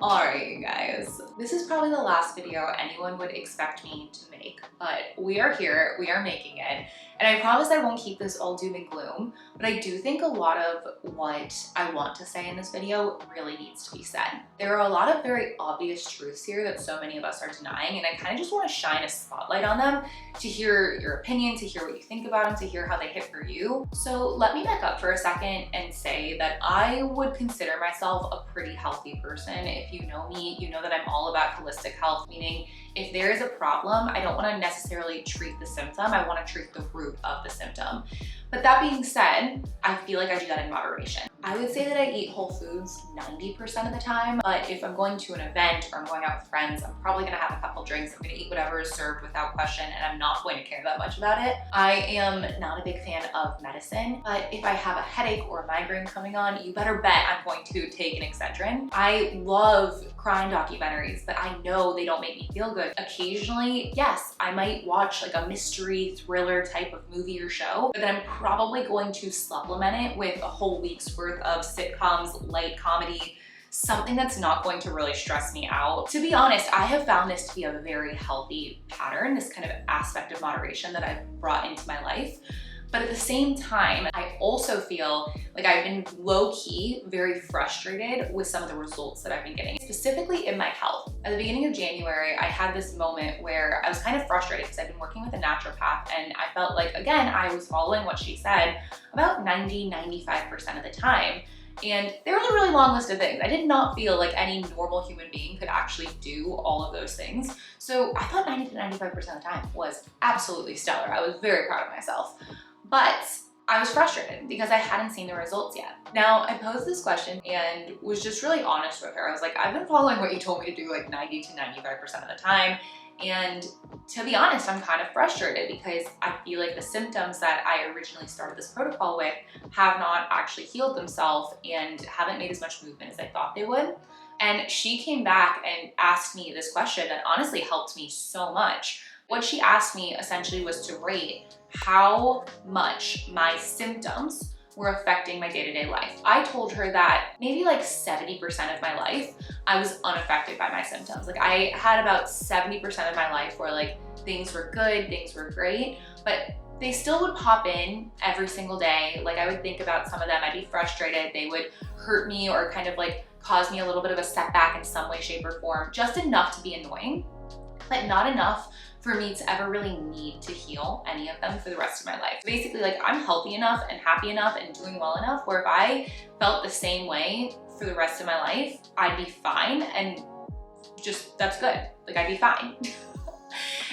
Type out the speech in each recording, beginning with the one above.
Alright, you guys. This is probably the last video anyone would expect me to make, but we are here, we are making it. And I promise I won't keep this all doom and gloom, but I do think a lot of what I want to say in this video really needs to be said. There are a lot of very obvious truths here that so many of us are denying, and I kind of just want to shine a spotlight on them to hear your opinion, to hear what you think about them, to hear how they hit for you. So let me back up for a second and say that I would consider myself a pretty healthy person. If you know me, you know that I'm all about holistic health, meaning if there is a problem, I don't want to necessarily treat the symptom, I want to treat the root of the symptom. But that being said, I feel like I do that in moderation. I would say that I eat whole foods 90% of the time, but if I'm going to an event or I'm going out with friends, I'm probably gonna have a couple drinks, I'm gonna eat whatever is served without question, and I'm not going to care that much about it. I am not a big fan of medicine, but if I have a headache or a migraine coming on, you better bet I'm going to take an Excedrin. I love crime documentaries, but I know they don't make me feel good. Occasionally, yes, I might watch like a mystery thriller type of movie or show, but then I'm probably going to supplement it with a whole week's worth of sitcoms, light comedy, something that's not going to really stress me out. To be honest, I have found this to be a very healthy pattern, this kind of aspect of moderation that I've brought into my life. But at the same time, I also feel like I've been low-key very frustrated with some of the results that I've been getting, specifically in my health. At the beginning of January, I had this moment where I was kind of frustrated because I've been working with a naturopath, and I felt like, again, I was following what she said about 90–95% of the time. And there was a really long list of things. I did not feel like any normal human being could actually do all of those things. So I thought 90–95% of the time was absolutely stellar. I was very proud of myself. But I was frustrated because I hadn't seen the results yet. Now, I posed this question and was just really honest with her. I was like, I've been following what you told me to do like 90–95% of the time. And to be honest, I'm kind of frustrated because I feel like the symptoms that I originally started this protocol with have not actually healed themselves and haven't made as much movement as I thought they would. And she came back and asked me this question that honestly helped me so much. What she asked me essentially was to rate how much my symptoms were affecting my day-to-day life. I told her that maybe like 70% of my life, I was unaffected by my symptoms. Like I had about 70% of my life where like things were good, things were great, but they still would pop in every single day. Like I would think about some of them, I'd be frustrated, they would hurt me or kind of like cause me a little bit of a setback in some way, shape, or form, just enough to be annoying, but not enough for me to ever really need to heal any of them for the rest of my life. Basically, like I'm healthy enough and happy enough and doing well enough where if I felt the same way for the rest of my life, I'd be fine and just, that's good. Like I'd be fine.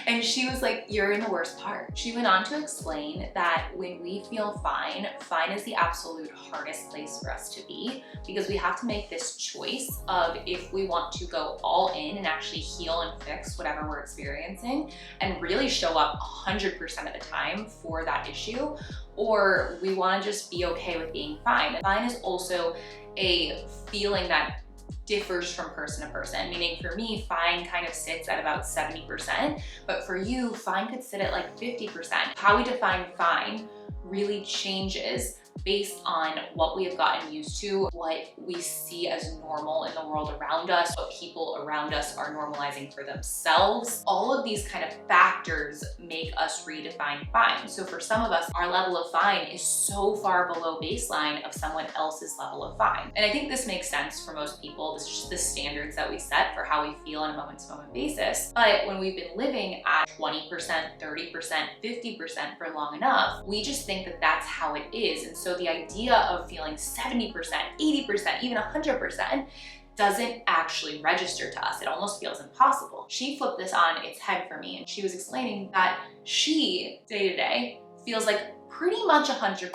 And she was like, you're in the worst part. She went on to explain that when we feel fine, fine is the absolute hardest place for us to be because we have to make this choice of if we want to go all in and actually heal and fix whatever we're experiencing and really show up 100% of the time for that issue, or we want to just be okay with being fine. Fine is also a feeling that differs from person to person, meaning for me, fine kind of sits at about 70%, but for you, fine could sit at like 50%. How we define fine really changes based on what we have gotten used to, what we see as normal in the world around us, what people around us are normalizing for themselves. All of these kind of factors make us redefine fine. So for some of us, our level of fine is so far below baseline of someone else's level of fine. And I think this makes sense for most people. This is just the standards that we set for how we feel on a moment-to-moment basis. But when we've been living at 20%, 30%, 50% for long enough, we just think that that's how it is. And so the idea of feeling 70%, 80%, even 100% doesn't actually register to us. It almost feels impossible. She flipped this on its head for me and she was explaining that she, day to day, feels like pretty much 100%.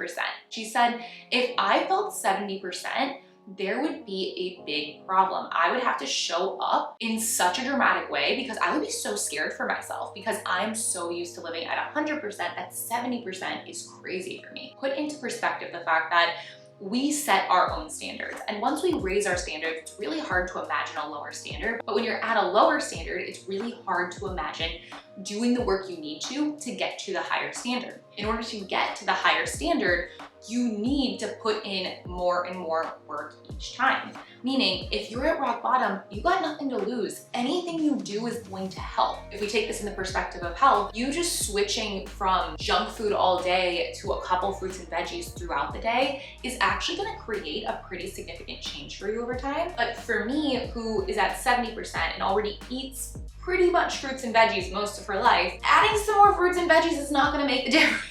She said, if I felt 70%, there would be a big problem. I would have to show up in such a dramatic way because I would be so scared for myself because I'm so used to living at 100%, that 70% is crazy for me. Put into perspective the fact that we set our own standards. And once we raise our standards, it's really hard to imagine a lower standard. But when you're at a lower standard, it's really hard to imagine doing the work you need to get to the higher standard. In order to get to the higher standard, you need to put in more and more work each time. Meaning, if you're at rock bottom, you got nothing to lose. Anything you do is going to help. If we take this in the perspective of health, you just switching from junk food all day to a couple fruits and veggies throughout the day is actually gonna create a pretty significant change for you over time. But for me, who is at 70% and already eats pretty much fruits and veggies most of her life, adding some more fruits and veggies is not gonna make the difference.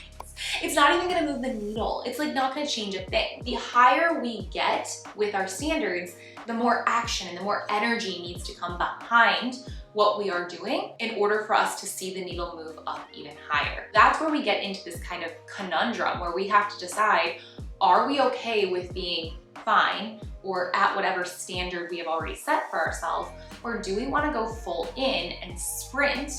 It's not even gonna move the needle. It's like not gonna change a thing. The higher we get with our standards, the more action and the more energy needs to come behind what we are doing in order for us to see the needle move up even higher. That's where we get into this kind of conundrum where we have to decide, are we okay with being fine or at whatever standard we have already set for ourselves, or do we wanna go full in and sprint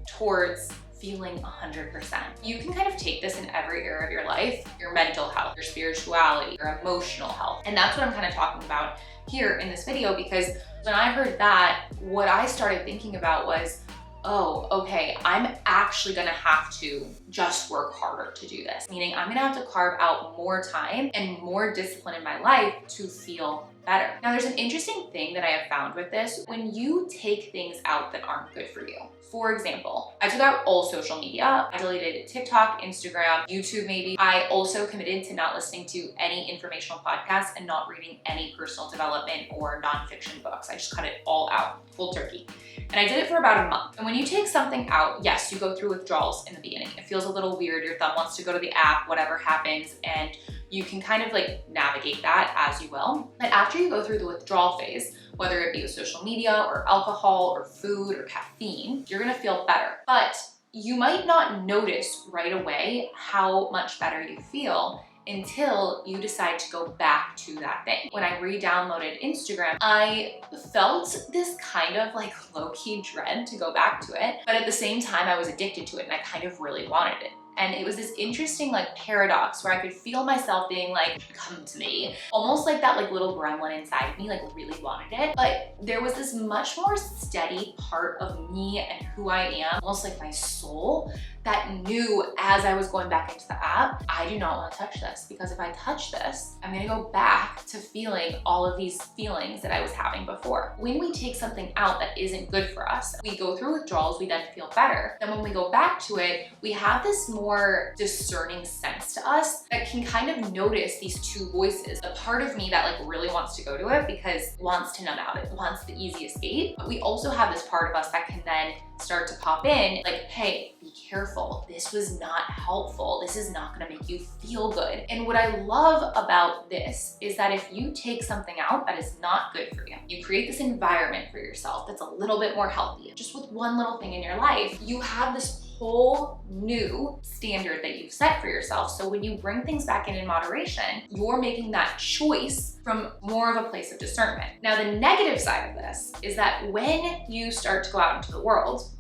towards feeling 100%. You can kind of take this in every area of your life, your mental health, your spirituality, your emotional health. And that's what I'm kind of talking about here in this video, because when I heard that, what I started thinking about was, oh, okay, I'm actually gonna have to just work harder to do this. Meaning I'm gonna have to carve out more time and more discipline in my life to feel better. Now, there's an interesting thing that I have found with this. When you take things out that aren't good for you, for example, I took out all social media. I deleted TikTok, Instagram, YouTube maybe. I also committed to not listening to any informational podcasts and not reading any personal development or nonfiction books. I just cut it all out, cold turkey. And I did it for about a month. And when you take something out, yes, you go through withdrawals in the beginning. It feels a little weird. Your thumb wants to go to the app, whatever happens, and you can kind of like navigate that as you will. But after you go through the withdrawal phase, whether it be with social media or alcohol or food or caffeine, you're gonna feel better. But you might not notice right away how much better you feel until you decide to go back to that thing. When I re-downloaded Instagram, I felt this kind of like low-key dread to go back to it, but at the same time I was addicted to it and I kind of really wanted it. And it was this interesting like paradox where I could feel myself being like, come to me. Almost like that like little gremlin inside of me like really wanted it. But there was this much more steady part of me and who I am, almost like my soul, that knew as I was going back into the app, I do not want to touch this, because if I touch this, I'm gonna go back to feeling all of these feelings that I was having before. When we take something out that isn't good for us, we go through withdrawals, we then feel better. Then when we go back to it, we have this more discerning sense to us that can kind of notice these two voices. The part of me that like really wants to go to it because it wants to numb out, it wants the easy escape. But we also have this part of us that can then start to pop in like, hey, be careful. This was not helpful. This is not gonna make you feel good. And what I love about this is that if you take something out that is not good for you, you create this environment for yourself that's a little bit more healthy. Just with one little thing in your life, you have this whole new standard that you've set for yourself. So when you bring things back in moderation, you're making that choice from more of a place of discernment. Now, the negative side of this is that when you start to go out into the world,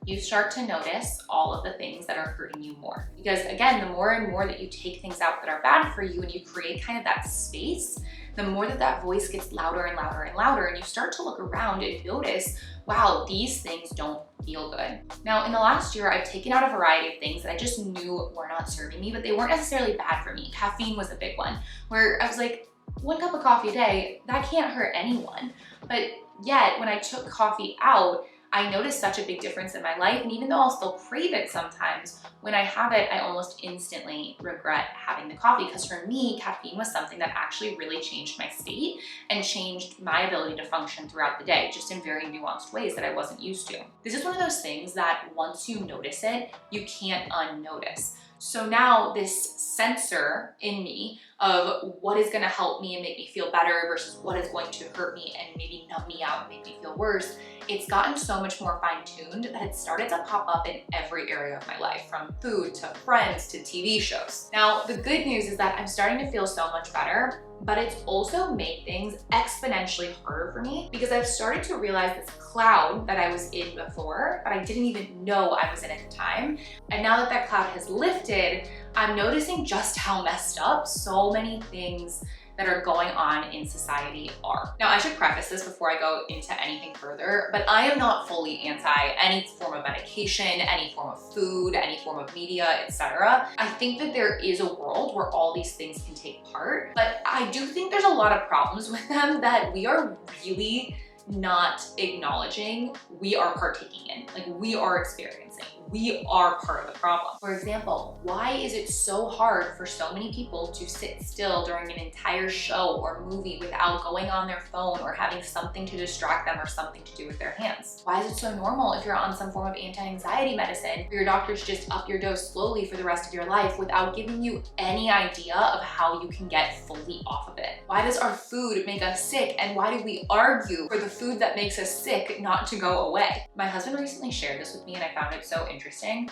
you start to notice all of the things that are hurting you more. Because again, the more and more that you take things out that are bad for you and you create kind of that space, the more that that voice gets louder and louder and louder, and you start to look around and notice, wow, these things don't feel good. Now, in the last year, I've taken out a variety of things that I just knew were not serving me, but they weren't necessarily bad for me. Caffeine was a big one, where I was like, 1 cup of coffee a day, that can't hurt anyone. But yet, when I took coffee out, I noticed such a big difference in my life. And even though I'll still crave it sometimes, when I have it, I almost instantly regret having the coffee, because for me, caffeine was something that actually really changed my state and changed my ability to function throughout the day, just in very nuanced ways that I wasn't used to. This is one of those things that once you notice it, you can't unnotice. So now this sensor in me of what is gonna help me and make me feel better versus what is going to hurt me and maybe numb me out and make me feel worse, it's gotten so much more fine-tuned that it started to pop up in every area of my life, from food to friends to TV shows. Now, the good news is that I'm starting to feel so much better, but it's also made things exponentially harder for me because I've started to realize this cloud that I was in before, but I didn't even know I was in at the time. And now that that cloud has lifted, I'm noticing just how messed up so many things that are going on in society are. Now, I should preface this before I go into anything further, but I am not fully anti any form of medication, any form of food, any form of media, etc. I think that there is a world where all these things can take part, but I do think there's a lot of problems with them that we are really not acknowledging we are partaking in, like we are experiencing. We are part of the problem. For example, why is it so hard for so many people to sit still during an entire show or movie without going on their phone or having something to distract them or something to do with their hands? Why is it so normal if you're on some form of anti-anxiety medicine for your doctor to just up your dose slowly for the rest of your life without giving you any idea of how you can get fully off of it? Why does our food make us sick, and why do we argue for the food that makes us sick not to go away? My husband recently shared this with me and I found it so interesting.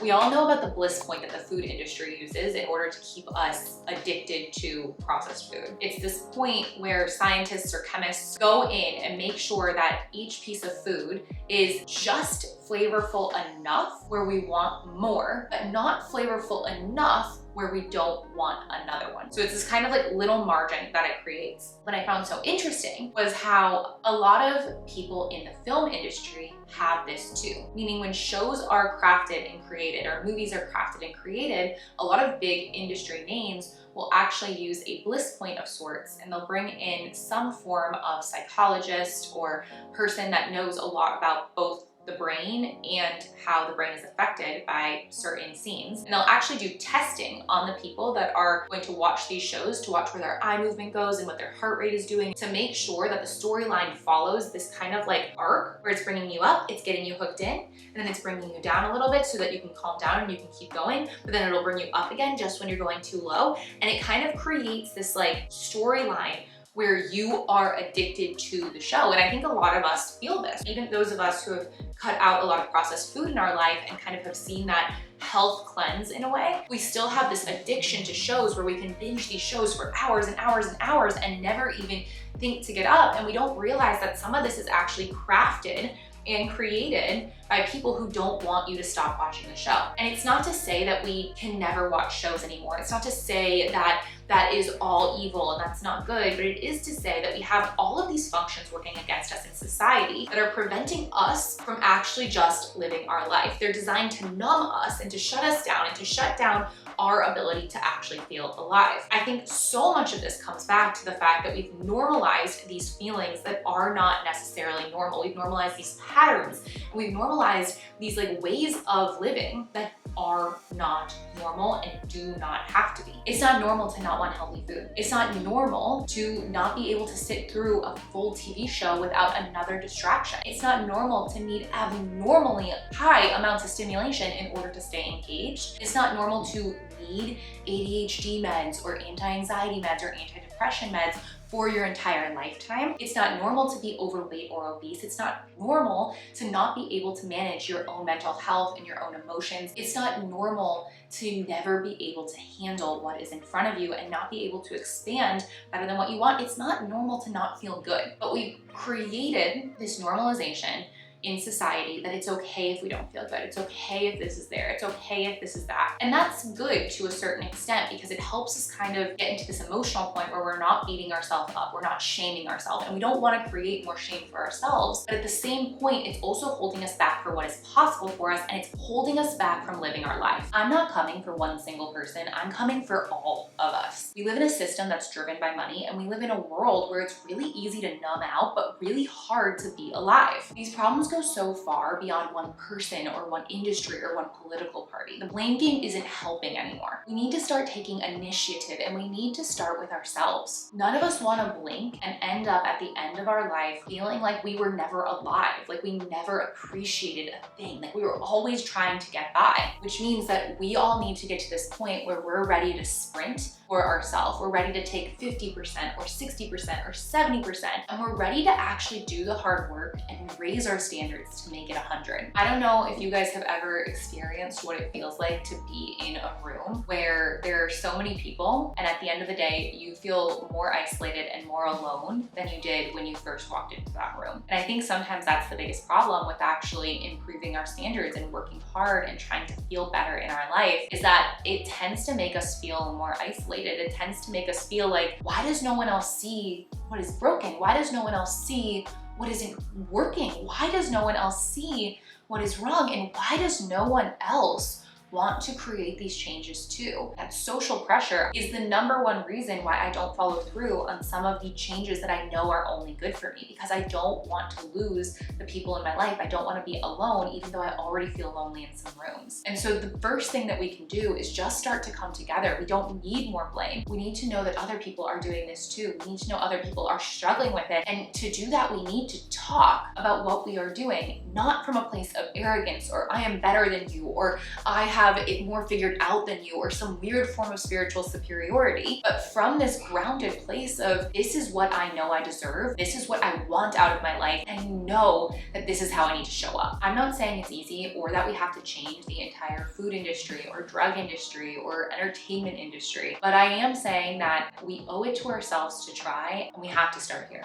We all know about the bliss point that the food industry uses in order to keep us addicted to processed food. It's this point where scientists or chemists go in and make sure that each piece of food is just flavorful enough where we want more, but not flavorful enough where we don't want another one. So it's this kind of like little margin that it creates. What I found so interesting was how a lot of people in the film industry have this too. Meaning when shows are crafted and created, or movies are crafted and created, a lot of big industry names will actually use a bliss point of sorts, and they'll bring in some form of psychologist or person that knows a lot about both the brain and how the brain is affected by certain scenes. And they'll actually do testing on the people that are going to watch these shows, to watch where their eye movement goes and what their heart rate is doing, to make sure that the storyline follows this kind of like arc where it's bringing you up, it's getting you hooked in, and then it's bringing you down a little bit so that you can calm down and you can keep going, but then it'll bring you up again just when you're going too low. And it kind of creates this like storyline where you are addicted to the show. And I think a lot of us feel this. Even those of us who have cut out a lot of processed food in our life and kind of have seen that health cleanse in a way, we still have this addiction to shows where we can binge these shows for hours and hours and hours and never even think to get up. And we don't realize that some of this is actually crafted and created by people who don't want you to stop watching the show. And it's not to say that we can never watch shows anymore. It's not to say that that is all evil and that's not good, but it is to say that we have all of these functions working against us in society that are preventing us from actually just living our life. They're designed to numb us and to shut us down and to shut down our ability to actually feel alive. I think so much of this comes back to the fact that we've normalized these feelings that are not necessarily normal. We've normalized these patterns, and we've normalized these like ways of living that are not normal and do not have to be. It's not normal to not want healthy food. It's not normal to not be able to sit through a full TV show without another distraction. It's not normal to need abnormally high amounts of stimulation in order to stay engaged. It's not normal to need ADHD meds or anti-anxiety meds or antidepressant meds for your entire lifetime. It's not normal to be overweight or obese. It's not normal to not be able to manage your own mental health and your own emotions. It's not normal to never be able to handle what is in front of you and not be able to expand better than what you want. It's not normal to not feel good. But we've created this normalization in society that it's okay if we don't feel good. It's okay if this is there. It's okay if this is that. And that's good to a certain extent because it helps us kind of get into this emotional point where we're not beating ourselves up, we're not shaming ourselves, and we don't want to create more shame for ourselves. But at the same point, it's also holding us back for what is possible for us, and it's holding us back from living our life. I'm not coming for one single person, I'm coming for all of us. We live in a system that's driven by money, and we live in a world where it's really easy to numb out, but really hard to be alive. These problems go so far beyond one person or one industry or one political party. The blame game isn't helping anymore. We need to start taking initiative, and we need to start with ourselves. None of us want to blink and end up at the end of our life feeling like we were never alive, like we never appreciated a thing, like we were always trying to get by, which means that we all need to get to this point where we're ready to sprint for ourselves. We're ready to take 50% or 60% or 70%, and we're ready to actually do the hard work and raise our standards to make it 100. I don't know if you guys have ever experienced what it feels like to be in a room where there are so many people, and at the end of the day, you feel more isolated and more alone than you did when you first walked into that room. And I think sometimes that's the biggest problem with actually improving our standards and working hard and trying to feel better in our life, is that it tends to make us feel more isolated. isolated. It tends to make us feel like, why does no one else see what is broken? Why does no one else see what isn't working? Why does no one else see what is wrong? And why does no one else want to create these changes too? That social pressure is the number one reason why I don't follow through on some of the changes that I know are only good for me, because I don't want to lose the people in my life. I don't want to be alone, even though I already feel lonely in some rooms. And so the first thing that we can do is just start to come together. We don't need more blame. We need to know that other people are doing this too. We need to know other people are struggling with it. And to do that, we need to talk about what we are doing, not from a place of arrogance or I am better than you or I have it more figured out than you or some weird form of spiritual superiority, but from this grounded place of, this is what I know I deserve, this is what I want out of my life, and you know that this is how I need to show up. I'm not saying it's easy or that we have to change the entire food industry or drug industry or entertainment industry, but I am saying that we owe it to ourselves to try, and we have to start here.